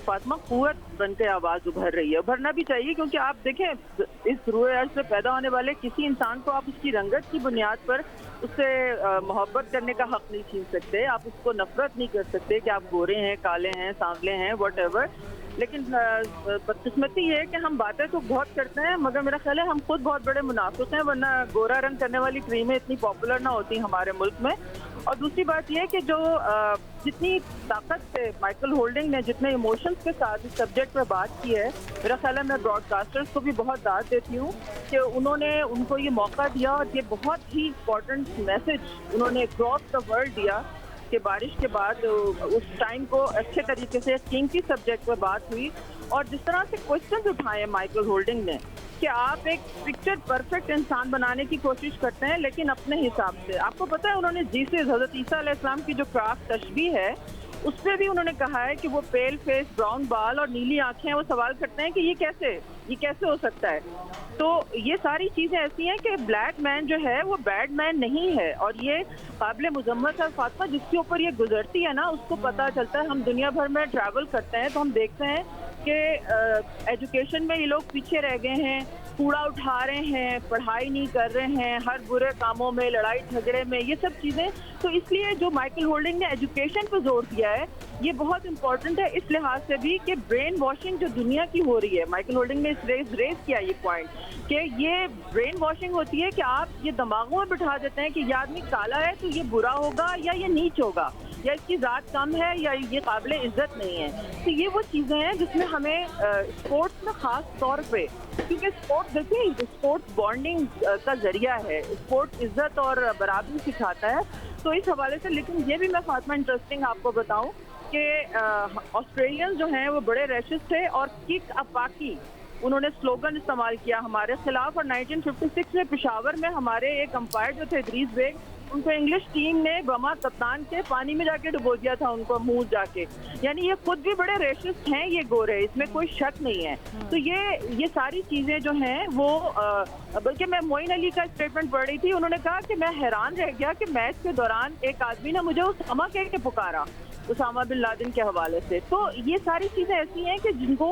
फातिमा कुव्वत बनकर आवाज़ उभर रही है। उभरना भी चाहिए, क्योंकि आप देखें इस रूए अर्ज़ से पैदा होने वाले किसी इंसान को आप उसकी रंगत की बुनियाद पर उससे मोहब्बत करने का हक नहीं छीन सकते। आप उसको नफरत नहीं कर सकते कि आप गोरे हैं, काले हैं, सांवले हैं, व्हाटएवर। लेकिन बदकिस्मती ये है कि हम बातें तो बहुत करते हैं, मगर मेरा ख्याल है हम खुद बहुत बड़े मुनाफिक हैं, वरना गोरा रंग करने वाली क्रीमें इतनी पॉपुलर ना होती हमारे मुल्क में। और दूसरी बात यह है कि जो जितनी ताकत से माइकल होल्डिंग ने जितने इमोशंस के साथ इस सब्जेक्ट पर बात की है, मेरा ख्याल है मैं ब्रॉडकास्टर्स को भी बहुत दाद देती हूँ कि उन्होंने उनको ये मौका दिया और ये बहुत ही इम्पोर्टेंट मैसेज उन्होंने अक्रॉस द वर्ल्ड दिया कि बारिश के बाद उस टाइम को अच्छे तरीके से कीमती सब्जेक्ट पर बात हुई। और जिस तरह से क्वेश्चन उठाए माइकल होल्डिंग ने कि आप एक पिक्चर परफेक्ट इंसान बनाने की कोशिश करते हैं, लेकिन अपने हिसाब से। आपको पता है उन्होंने जीसस हज़रत ईसा अलैहिस्सलाम की जो क्राफ्ट तशबीह है उस पर भी उन्होंने कहा है कि वो पेल फेस, ब्राउन बाल और नीली आंखें हैं। वो सवाल करते हैं कि ये कैसे हो सकता है। तो ये सारी चीज़ें ऐसी हैं कि ब्लैक मैन जो है वो बैड मैन नहीं है, और ये काबिल मुजम्मत है फातिमा, जिसके ऊपर ये गुजरती है ना उसको पता चलता है। हम दुनिया भर में ट्रैवल करते हैं तो हम देखते हैं कि एजुकेशन में ये लोग पीछे रह गए हैं, कूड़ा उठा रहे हैं, पढ़ाई नहीं कर रहे हैं, हर बुरे कामों में, लड़ाई झगड़े में, ये सब चीज़ें। तो इसलिए जो माइकल होल्डिंग ने एजुकेशन पर जोर दिया है ये बहुत इंपॉर्टेंट है इस लिहाज से भी कि ब्रेन वॉशिंग जो दुनिया की हो रही है, माइकल होल्डिंग ने रेज किया ये पॉइंट कि ये ब्रेन वॉशिंग होती है कि आप ये दिमागों में बिठा देते हैं कि ये आदमी काला है तो ये बुरा होगा या ये नीच होगा, या इसकी ज़ात कम है या ये काबिल इज्जत नहीं है। तो ये वो चीज़ें हैं जिसमें हमें स्पोर्ट्स में ख़ास तौर पे, क्योंकि स्पोर्ट्स देखिए स्पोर्ट्स बॉन्डिंग का जरिया है, स्पोर्ट्स इज्जत और बराबरी सिखाता है। तो इस हवाले से, लेकिन ये भी मैं फातिमा इंटरेस्टिंग आपको बताऊं कि ऑस्ट्रेलियंस जो हैं वो बड़े रैशिस थे और किक अ पाकी उन्होंने स्लोगन इस्तेमाल किया हमारे खिलाफ। और 1956 में पेशावर में हमारे एक अंपायर जो थे इदरीस बेग, उनको इंग्लिश टीम ने बमा कप्तान के पानी में जाके डुबो दिया था उनको मुंह जाके। यानी ये खुद भी बड़े रेशिस्ट हैं ये गोरे, इसमें कोई शक नहीं है। तो ये सारी चीज़ें जो हैं वो बल्कि मैं मोइन अली का स्टेटमेंट पढ़ रही थी, उन्होंने कहा कि मैं हैरान रह गया कि मैच के दौरान एक आदमी ने मुझे उसामा कह के पुकारा, उसामा बिन लादेन के हवाले से। तो ये सारी चीज़ें ऐसी हैं कि जिनको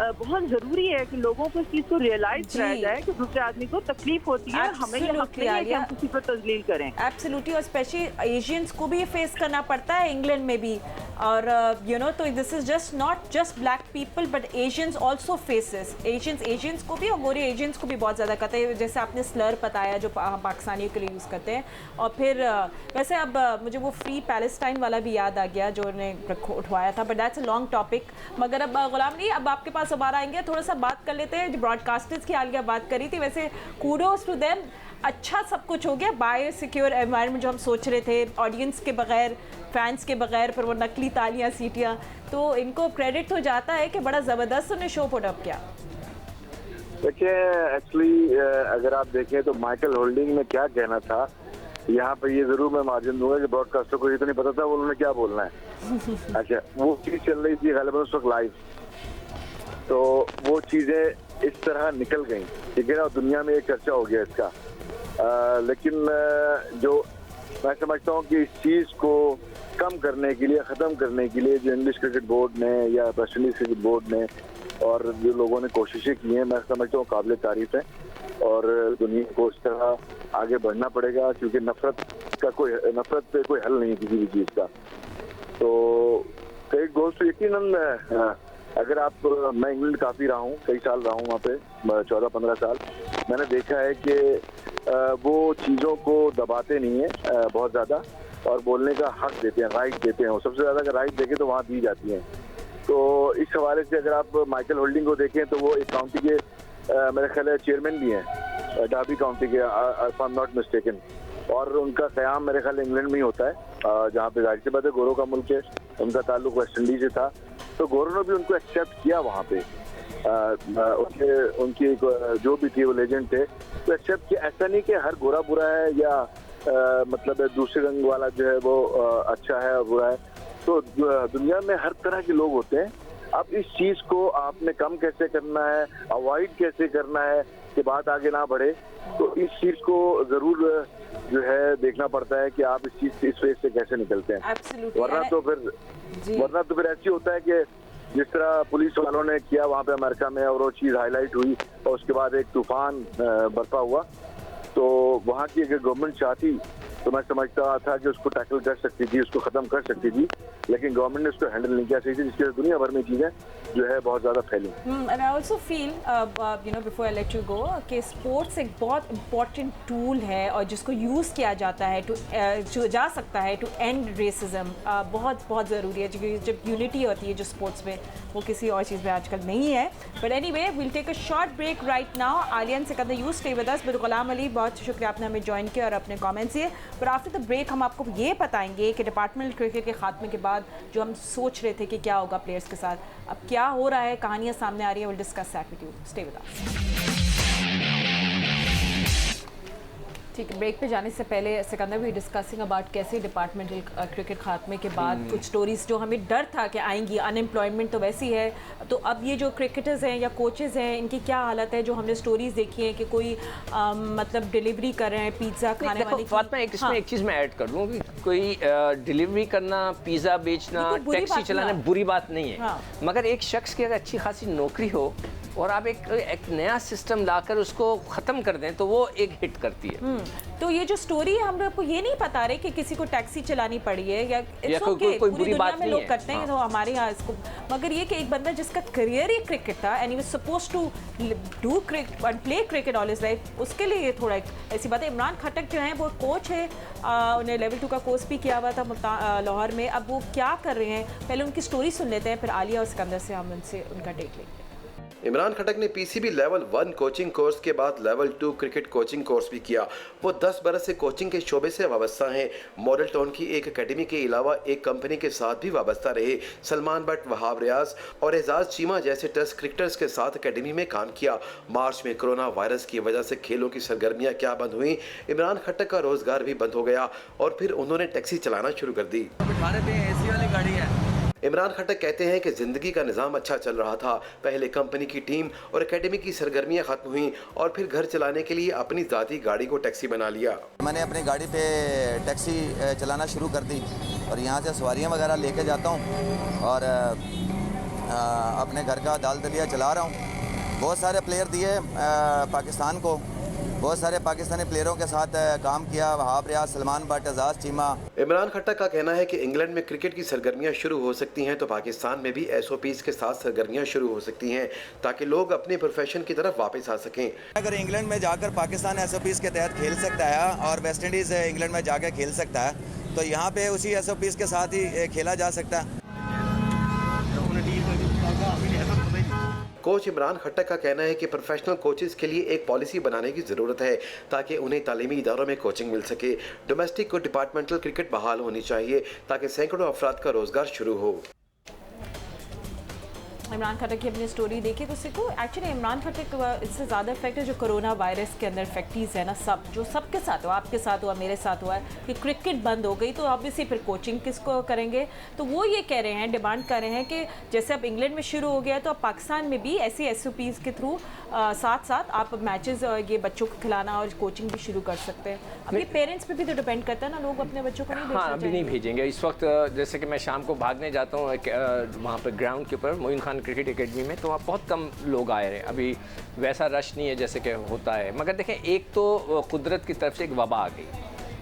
बहुत ज़रूरी है कि लोगों को इस चीज़ को रियलाइज कराया जाए कि दूसरे आदमी को तकलीफ होती है और हमें ये हक नहीं है कि हम किसी पर तजलील करें। एब्सोल्युटली, और स्पेशली एशियंस को भी ये फेस करना पड़ता है इंग्लैंड में भी। और यू नो, तो this is just not just black people but Asians also faces, Asians को भी और गोरे एशियंस को भी बहुत ज़्यादा कहते हैं, जैसे आपने स्लर बताया जो पाकिस्तानियों के लिए यूज़ करते हैं। और फिर वैसे अब मुझे वो फ्री पैलेस्टाइन वाला भी याद आ गया जो उन्हें उठवाया था, but that's a long topic. मगर अब गुलाम अली, अब आपके पास दोबारा आएंगे, थोड़ा सा बात कर लेते हैं जो ब्रॉडकास्टर्स की आलिया बात करी थी। वैसे कूडोज टू देम, अच्छा सब कुछ हो गया, बायो सिक्योर एनवायरनमेंट जो हम सोच रहे थे, ऑडियंस के बगैर, फैंस के बगैर, पर वो नकली तालियां सीटियां, तो इनको क्रेडिट तो जाता है कि बड़ा ज़बरदस्त उन्हें शो पुट अप किया। देखिए, एक्चुअली अगर आप देखें तो माइकल होल्डिंग ने क्या कहना था यहाँ पे, ये जरूर मैं मार्जिन दूंगा कि ब्रॉडकास्टर को ये तो नहीं पता था वो उन्होंने क्या बोलना है। अच्छा, वो चीज चल रही थी गालिबन उस वक्त लाइव, तो वो चीजें इस तरह निकल गई, ठीक है ना, दुनिया में एक चर्चा हो गया इसका। लेकिन जो मैं समझता हूँ कि इस चीज को कम करने के लिए, खत्म करने के लिए जो इंग्लिश क्रिकेट बोर्ड ने या वेस्ट इंडीज क्रिकेट बोर्ड ने और जो लोगों ने कोशिशें की हैं, मैं समझता हूँ काबिल तारीफ है। और दुनिया को इस तरह आगे बढ़ना पड़ेगा, क्योंकि नफरत पे कोई हल नहीं है किसी भी चीज का। तो कई गोल्स तो यकीनन, अगर आप, मैं इंग्लैंड काफी रहा हूँ, कई साल रहा हूँ वहाँ पे, 14-15 साल, मैंने देखा है कि वो चीज़ों को दबाते नहीं है बहुत ज़्यादा, और बोलने का हक देते हैं, राइट देते हैं। सबसे ज़्यादा अगर राइट देखें तो वहाँ दी जाती हैं। तो इस हवाले से अगर आप माइकल होल्डिंग को देखें तो वो एक काउंटी के मेरे ख्याल है चेयरमैन भी हैं, डार्बी काउंटी के, if I am not mistaken, और उनका क़याम मेरे ख्याल इंग्लैंड में ही होता है, जहाँ पे जाहिर सी बात है गोरों का मुल्क है, उनका ताल्लुक वेस्ट इंडीज से था, तो गोरों ने भी उनको एक्सेप्ट किया वहाँ पे। उनकी जो भी थी वो लेजेंड थे, तो एक्सेप्ट किया। ऐसा नहीं कि हर गोरा बुरा है या मतलब दूसरे रंग वाला जो है वो अच्छा है और बुरा है। तो दुनिया में हर तरह के लोग होते हैं। अब इस चीज को आपने कम कैसे करना है, अवॉइड कैसे करना है कि बात आगे ना बढ़े, तो इस चीज को जरूर जो है देखना पड़ता है कि आप इस फेज से कैसे निकलते हैं। वरना तो फिर ऐसी होता है कि जिस तरह पुलिस वालों ने किया वहाँ पे अमेरिका में, और वो चीज हाईलाइट हुई और उसके बाद एक तूफान बरपा हुआ, तो वहाँ की अगर गवर्नमेंट चाहती तो मैं समझता था कि उसको टैकल कर सकती थी, उसको खत्म कर सकती थी, लेकिन गवर्नमेंट ने उसको हैंडल नहीं किया सही, जिसकी वजह से दुनिया भर में चीजें जो है बहुत ज़्यादा फैली। And I also feel you know before I let you go कि स्पोर्ट्स एक बहुत इंपॉर्टेंट टूल है और जिसको यूज़ किया जाता है जो जा सकता है टू एंड रेसिज्म। बहुत बहुत ज़रूरी है, क्योंकि जब यूनिटी होती है जो स्पोर्ट्स में, वो किसी और चीज़ में आजकल नहीं है। But anyway, will take a short break right now. आलियन से कहते हैं you stay with us. Ghulam Ali, बहुत शुक्रिया आपने हमें ज्वाइन किया और अपने कमेंट्स दिए। पर आफ्टर द ब्रेक हम आपको ये बताएंगे कि डिपार्टमेंटल क्रिकेट के खात्मे के बाद जो हम सोच रहे थे कि क्या होगा प्लेयर्स के साथ, अब क्या हो रहा है, कहानियाँ सामने आ रही है। Will discuss that with you. Stay with अस। ठीक है, ब्रेक पे जाने से पहले सिकंदर भी डिस्कसिंग अबाउट कैसे डिपार्टमेंटल क्रिकेट खात्मे के बाद कुछ स्टोरीज जो हमें डर था कि आएंगी, अनएम्प्लॉयमेंट तो वैसी है, तो अब ये जो क्रिकेटर्स हैं या कोचेज़ हैं इनकी क्या हालत है, जो हमने स्टोरीज देखी हैं कि कोई मतलब डिलीवरी कर रहे हैं पिज़्ज़ा खाने वाले की। फातिमा इसमें एक चीज़ मैं ऐड कर दूँ कि कोई डिलीवरी करना, पिज़्ज़ा बेचना, टैक्सी चलाना बुरी बात नहीं है, मगर एक शख्स की अगर अच्छी खासी नौकरी हो और आप एक नया सिस्टम लाकर उसको ख़त्म कर दें तो वो एक हिट करती है। तो ये जो स्टोरी है हम आपको ये नहीं बता रहे कि किसी को टैक्सी चलानी पड़ी है या कोई पूरी बुरी दुनिया बात में नहीं लोग है। करते हैं तो हमारे यहाँ इसको, मगर ये कि एक बंदा जिसका करियर ही क्रिकेट था and he was supposed to do cricket and play cricket all his life, उसके लिए ये थोड़ा ऐसी बात है। इमरान खट्टक जो है वो कोच है, उन्हें लेवल 2 का कोर्स भी किया हुआ था लाहौर में। अब वो क्या कर रहे हैं, पहले उनकी स्टोरी सुन लेते हैं, फिर आलिया और सिकंदर से हम उनसे उनका टेक लेंगे। इमरान खट्टक ने पीसीबी लेवल 1 कोचिंग कोर्स के बाद लेवल 2 क्रिकेट कोचिंग कोर्स भी किया। वो 10 बरस से कोचिंग के शोबे से वाबस्ता हैं। मॉडल टाउन की एक एकेडमी के अलावा एक कंपनी के साथ भी वाबस्ता रहे। सलमान बट, वहाब रियाज और एजाज चीमा जैसे टेस्ट क्रिकेटर्स के साथ एकेडमी में काम किया। मार्च में कोरोना वायरस की वजह से खेलों की सरगर्मियां क्या बंद हुई, इमरान खट्टक का रोजगार भी बंद हो गया और फिर उन्होंने टैक्सी चलाना शुरू कर दी। एसी वाली गाड़ी है। इमरान खट्टक कहते हैं कि ज़िंदगी का निज़ाम अच्छा चल रहा था। पहले कंपनी की टीम और एकेडमी की सरगर्मियां ख़त्म हुई और फिर घर चलाने के लिए अपनी ज़ाती गाड़ी को टैक्सी बना लिया। मैंने अपनी गाड़ी पे टैक्सी चलाना शुरू कर दी और यहाँ से सवारियाँ वगैरह लेके जाता हूँ और अपने घर का दाल दलिया चला रहा हूँ। बहुत सारे प्लेयर दिए पाकिस्तान को, बहुत सारे पाकिस्तानी प्लेयरों के साथ काम किया, वहाब रियाज, सलमान बट, एजाज चीमा। इमरान खट्टक का कहना है कि इंग्लैंड में क्रिकेट की सरगर्मियां शुरू हो सकती हैं तो पाकिस्तान में भी एसओपीज के साथ सरगर्मियां शुरू हो सकती हैं ताकि लोग अपने प्रोफेशन की तरफ वापस आ सकें। अगर इंग्लैंड में जाकर पाकिस्तान एसओपीज के तहत खेल सकता है और वेस्ट इंडीज़ इंग्लैंड में जाकर खेल सकता है तो यहाँ पे उसी एसओपीज के साथ ही खेला जा सकता है। कोच इमरान खट्टक का कहना है कि प्रोफेशनल कोचेस के लिए एक पॉलिसी बनाने की ज़रूरत है ताकि उन्हें तालीमी इदारों में कोचिंग मिल सके। डोमेस्टिक को डिपार्टमेंटल क्रिकेट बहाल होनी चाहिए ताकि सैकड़ों अफराद का रोज़गार शुरू हो। इमरान खट्टक की अपनी स्टोरी देखी तो सीखो एक्चुअली इमरान खट्टक इससे ज़्यादा इफेक्ट है जो कोरोना वायरस के अंदर इफेक्टीज है ना, सब जो सबके साथ हुआ, आपके साथ हुआ, मेरे साथ हुआ कि क्रिकेट बंद हो गई तो ऑब्वियसली फिर कोचिंग किसको करेंगे। तो वो ये कह रहे हैं, डिमांड कर रहे हैं कि जैसे अब इंग्लैंड में शुरू हो गया तो अब पाकिस्तान में भी ऐसी एसओपीज़ के थ्रू साथ साथ आप मैचेस ये बच्चों को खिलाना और कोचिंग भी शुरू कर सकते हैं। अपने पेरेंट्स पे भी तो डिपेंड करता है ना, लोग अपने बच्चों को नहीं भेजना अभी नहीं भेजेंगे इस वक्त। जैसे कि मैं शाम को भागने जाता हूँ वहाँ पर ग्राउंड के ऊपर मोइन खान क्रिकेट एकेडमी में, तो वहाँ बहुत कम लोग आए रहे। अभी वैसा रश नहीं है जैसे कि होता है, मगर देखें एक तो कुदरत की तरफ से एक वबा आ गई,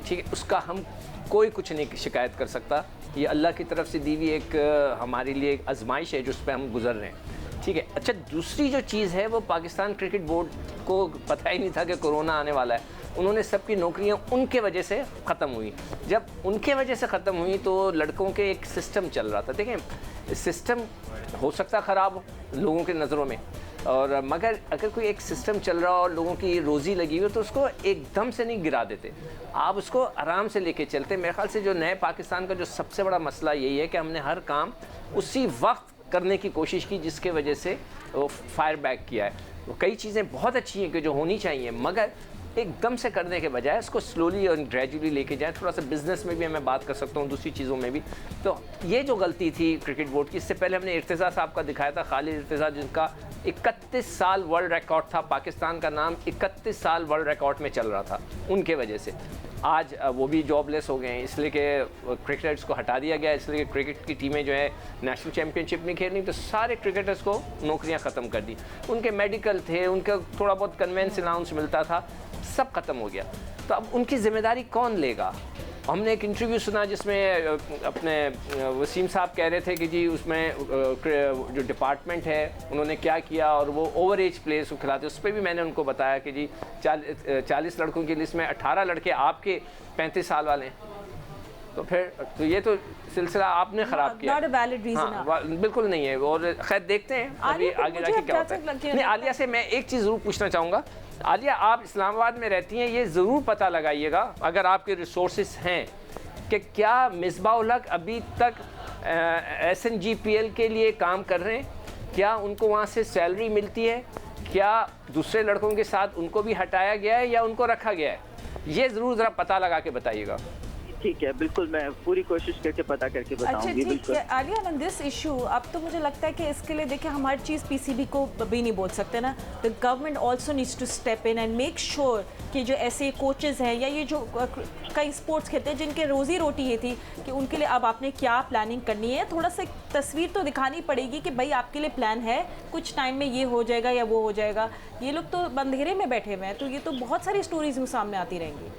ठीक है, उसका हम कोई कुछ नहीं शिकायत कर सकता। ये अल्लाह की तरफ से दी हुई एक हमारे लिए एक आजमाइश है जिस पर हम गुजर रहे हैं, ठीक है। अच्छा, दूसरी जो चीज़ है वो पाकिस्तान क्रिकेट बोर्ड को पता ही नहीं था कि कोरोना आने वाला है। उन्होंने सबकी नौकरियां उनके वजह से ख़त्म हुई। जब उनके वजह से ख़त्म हुई तो लड़कों के एक सिस्टम चल रहा था। देखें, सिस्टम हो सकता ख़राब हो लोगों के नज़रों में, और मगर अगर कोई एक सिस्टम चल रहा हो और लोगों की रोज़ी लगी हुई तो उसको एकदम से नहीं गिरा देते, आप उसको आराम से लेके चलते। मेरे ख्याल से जो नए पाकिस्तान का जो सबसे बड़ा मसला यही है कि हमने हर काम उसी वक्त करने की कोशिश की जिसके वजह से वो फायर बैक किया है। वो कई चीज़ें बहुत अच्छी हैं कि जो होनी चाहिए, मगर एकदम से करने के बजाय उसको स्लोली और ग्रेजुअली लेके जाएं। थोड़ा सा बिजनेस में भी मैं बात कर सकता हूँ, दूसरी चीज़ों में भी। तो ये जो गलती थी क्रिकेट बोर्ड की, इससे पहले हमने इर्तिज़ा साहब का दिखाया था, खालिद इर्तिज़ा, जिनका 31 साल वर्ल्ड रिकॉर्ड था, पाकिस्तान का नाम 31 साल वर्ल्ड रिकॉर्ड में चल रहा था, उनके वजह से आज वो भी जॉबलेस हो गए हैं, इसलिए कि क्रिकेटर्स को हटा दिया गया, इसलिए कि क्रिकेट की टीमें जो है नेशनल चैम्पियनशिप नहीं खेल रही, तो सारे क्रिकेटर्स को नौकरियां ख़त्म कर दी। उनके मेडिकल थे, उनका थोड़ा बहुत कन्वेंस अलाउंस मिलता था, सब ख़त्म हो गया। तो अब उनकी ज़िम्मेदारी कौन लेगा? हमने एक इंटरव्यू सुना जिसमें अपने वसीम साहब कह रहे थे कि जी उसमें जो डिपार्टमेंट है उन्होंने क्या किया और वो ओवर एज प्लेयर्स को खिलाते। उस पर भी मैंने उनको बताया कि जी 40 लड़कों की लिस्ट में 18 लड़के आपके 35 साल वाले हैं, तो फिर तो ये तो सिलसिला आपने ख़राब किया। Not a valid reason, हाँ, बिल्कुल नहीं है। और खैर देखते हैं अभी आगे जाके क्या होता है। नहीं, आलिया से मैं एक चीज़ ज़रूर पूछना चाहूँगा। आलिया, आप इस्लामाबाद में रहती हैं, ये ज़रूर पता लगाइएगा अगर आपके रिसोर्सेज हैं कि क्या मिसबाह उल हक अभी तक SNGPL के लिए काम कर रहे हैं, क्या उनको वहाँ से सैलरी मिलती है, क्या दूसरे लड़कों के साथ उनको भी हटाया गया है या उनको रखा गया है? ये ज़रूर ज़रा पता लगा के बताइएगा। ठीक है, बिल्कुल मैं पूरी कोशिश करके पता करके अच्छा बताऊंगी। ठीक है आलिया, ऑन दिस इशू अब तो मुझे लगता है कि इसके लिए देखिए हम हर चीज़ पीसीबी को भी नहीं बोल सकते ना, the government also needs to step in and make sure कि जो ऐसे कोचेज़ हैं या ये जो कई स्पोर्ट्स खेलते हैं जिनके रोज़ी रोटी ये थी कि उनके लिए अब आपने क्या प्लानिंग करनी है, थोड़ा सा तस्वीर तो दिखानी पड़ेगी कि भाई आपके लिए प्लान है, कुछ टाइम में ये हो जाएगा या वो हो जाएगा। ये लोग तो अंधेरे में बैठे हुए हैं, तो ये तो बहुत सारी स्टोरीज सामने आती रहेंगी।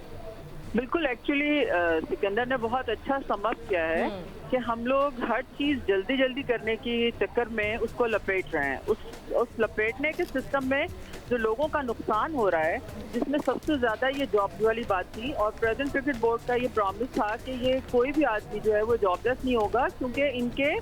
बिल्कुल, एक्चुअली सिकंदर ने बहुत अच्छा समअप किया है कि हम लोग हर चीज़ जल्दी जल्दी करने की चक्कर में उसको लपेट रहे हैं। उस लपेटने के सिस्टम में जो लोगों का नुकसान हो रहा है, जिसमें सबसे ज़्यादा ये जॉब वाली बात थी और प्रेजेंट क्रिकेट बोर्ड का ये प्रॉमिस था कि ये कोई भी आदमी जो है वो जॉबलेस नहीं होगा, क्योंकि इनके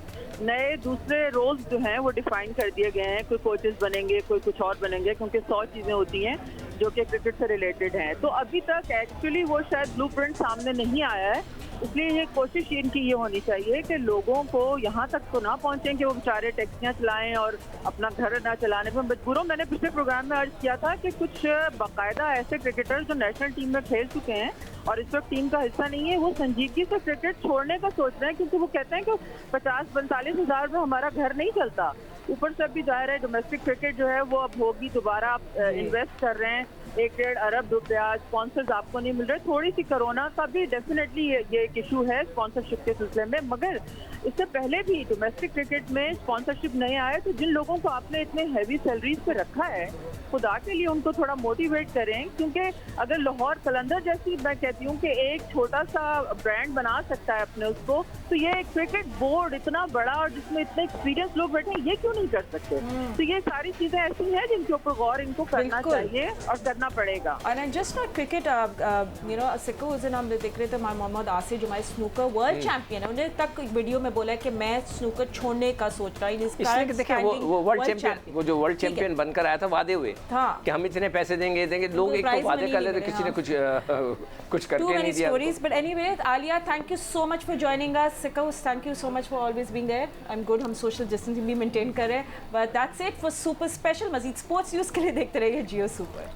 नए दूसरे रोल्स जो हैं वो डिफाइन कर दिए गए हैं। कोई कोचेस बनेंगे, कोई कुछ और बनेंगे, क्योंकि 100 चीज़ें होती हैं जो कि क्रिकेट से रिलेटेड हैं। तो अभी तक एक्चुअली वो शायद ब्लूप्रिंट सामने नहीं आया है, इसलिए ये कोशिश इनकी ये होनी चाहिए कि लोगों को यहाँ तक तो ना पहुँचें कि वो बेचारे टैक्सियाँ चलाएं और अपना घर ना चलाने पर मजबूर हों। मैंने पिछले प्रोग्राम में अर्ज किया था कि कुछ बाकायदा ऐसे क्रिकेटर्स जो नेशनल टीम में खेल चुके हैं और इस वक्त टीम का हिस्सा नहीं है, वो संजीदगी से क्रिकेट छोड़ने का सोच रहे हैं, क्योंकि वो कहते हैं कि 50-45 हज़ार में हमारा घर नहीं चलता। ऊपर से अभी जाहिर है डोमेस्टिक क्रिकेट जो है वो अब होगी, दोबारा आप इन्वेस्ट कर रहे हैं, 1-1.5 अरब रुपया, स्पॉन्सर्स आपको नहीं मिल रहे। थोड़ी सी कोरोना का भी डेफिनेटली ये एक इशू है स्पॉन्सरशिप के सिलसिले में, मगर इससे पहले भी डोमेस्टिक क्रिकेट में स्पॉन्सरशिप नहीं आया। तो जिन लोगों को आपने इतने हैवी सैलरीज पे रखा है, खुदा के लिए उनको थोड़ा मोटिवेट करें, क्योंकि अगर लाहौर कलंदर जैसी, मैं कहती हूँ कि एक छोटा सा ब्रांड बना सकता है अपने उसको, तो ये क्रिकेट बोर्ड इतना बड़ा और जिसमें इतने एक्सपीरियंस लोग बैठे हैं, ये क्यों नहीं कर सकते? तो ये सारी चीजें ऐसी हैं जिनके ऊपर गौर इनको करना चाहिए और करना पड़ेगा। And just not cricket, you know, सिक्को उस दिन हम देख रहे थे, मोहम्मद आसिफ जो हमारे स्नूकर वर्ल्ड चैंपियन है, उन्होंने तक वीडियो में बोला है कि मैं स्नूकर छोड़ने का सोच रहा हूँ। इसलिए कि देखिए वो वर्ल्ड चैंपियन, वो जो वर्ल्ड चैंपियन बनकर आया था, वादे हुए कि हम इतने पैसे देंगे, लोग एक तो वादे कर लेते, किसी ने कुछ करके नहीं दिया। Stories, but anyway, Alia, thank you so much for joining us. Sikko, thank you so much for always being there. I'm good, हम social distancing भी maintain कर रहे हैं, but that's it for Super Special। मज़ीद sports news के लिए देखते रहिए जियो सुपर।